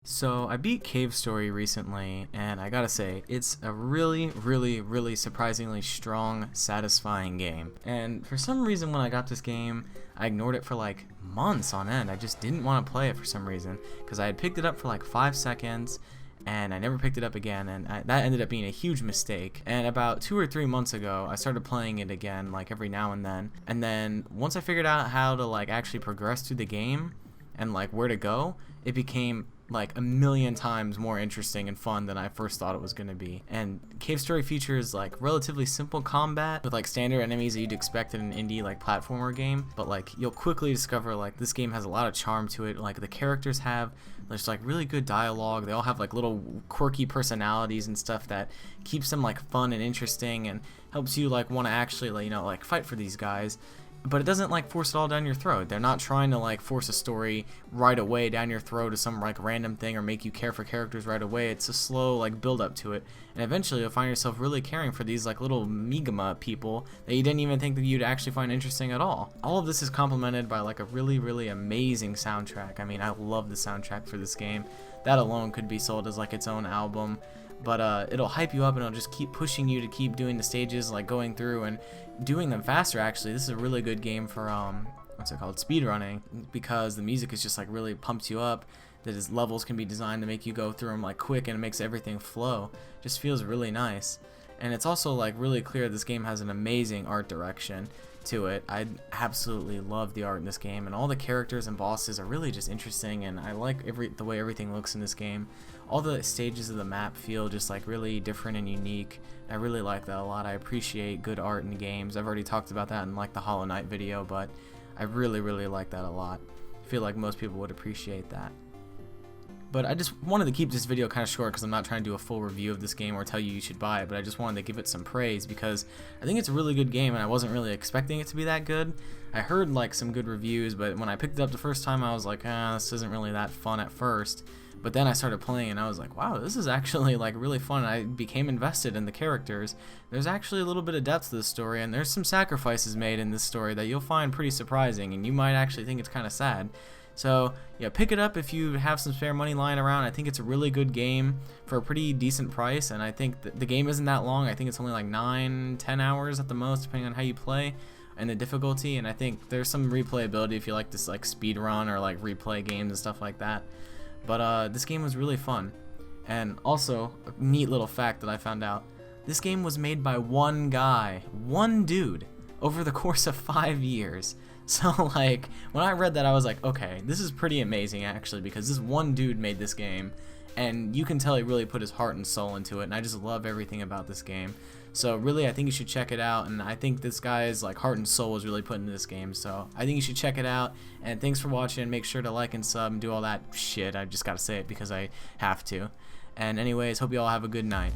So I beat Cave Story recently, and I gotta say, it's a really surprisingly strong, satisfying game. And for some reason when I got this game, I ignored it for like months on end. I just didn't want to play it for some reason, because I had picked it up for like 5 seconds, and I never picked it up again, and that ended up being a huge mistake. And about 2 or 3 months ago, I started playing it again, like every now and then once I figured out how to like actually progress through the game, and like where to go, it became like a million times more interesting and fun than I first thought it was going to be. And Cave Story features like relatively simple combat with like standard enemies that you'd expect in an indie like platformer game, but like you'll quickly discover like this game has a lot of charm to it. Like the characters have there's like really good dialogue. They all have like little quirky personalities and stuff that keeps them like fun and interesting and helps you like want to actually like, like fight for these guys. But it doesn't like force it all down your throat. They're not trying to like force a story right away down your throat to some like random thing or make you care for characters right away. It's a slow like build up to it, and eventually you'll find yourself really caring for these like little Migama people that you didn't even think that you'd actually find interesting at all. All of this is complemented by like a really amazing soundtrack. I mean, I love the soundtrack for this game. That alone could be sold as like its own album. But it'll hype you up and it'll just keep pushing you to keep doing the stages, like going through and doing them faster. Actually, this is a really good game for what's it called, speedrunning, because the music is just like really pumps you up. That his levels can be designed to make you go through them like quick, and it makes everything flow. Just feels really nice. And it's also like really clear this game has an amazing art direction to it. I absolutely love the art in this game, and all the characters and bosses are really just interesting, and I like the way everything looks in this game. All the stages of the map feel just like really different and unique. I really like that a lot. I appreciate good art in games. I've already talked about that in like the Hollow Knight video, but I really like that a lot. I feel like most people would appreciate that. But I just wanted to keep this video kind of short because I'm not trying to do a full review of this game or tell you should buy it, but I just wanted to give it some praise because I think it's a really good game, and I wasn't really expecting it to be that good. I heard like some good reviews, but when I picked it up the first time I was like, this isn't really that fun at first. But then I started playing and I was like, wow, this is actually like really fun. I became invested in the characters. There's actually a little bit of depth to this story, and there's some sacrifices made in this story that you'll find pretty surprising, and you might actually think it's kind of sad. So yeah, pick it up if you have some spare money lying around. I think it's a really good game for a pretty decent price, and I think the game isn't that long. I think it's only like 9-10 hours at the most, depending on how you play and the difficulty. And I think there's some replayability if you like this like speed run or like replay games and stuff like that. But this game was really fun. And also, a neat little fact that I found out, this game was made by one guy, one dude, over the course of 5 years. So like, when I read that I was like, okay, this is pretty amazing actually, because this one dude made this game, and you can tell he really put his heart and soul into it, and I just love everything about this game. So really, I think you should check it out, and I think this guy's like heart and soul was really put into this game, so I think you should check it out. And thanks for watching. Make sure to like and sub and do all that shit. I just gotta say it because I have to. And anyways, hope you all have a good night.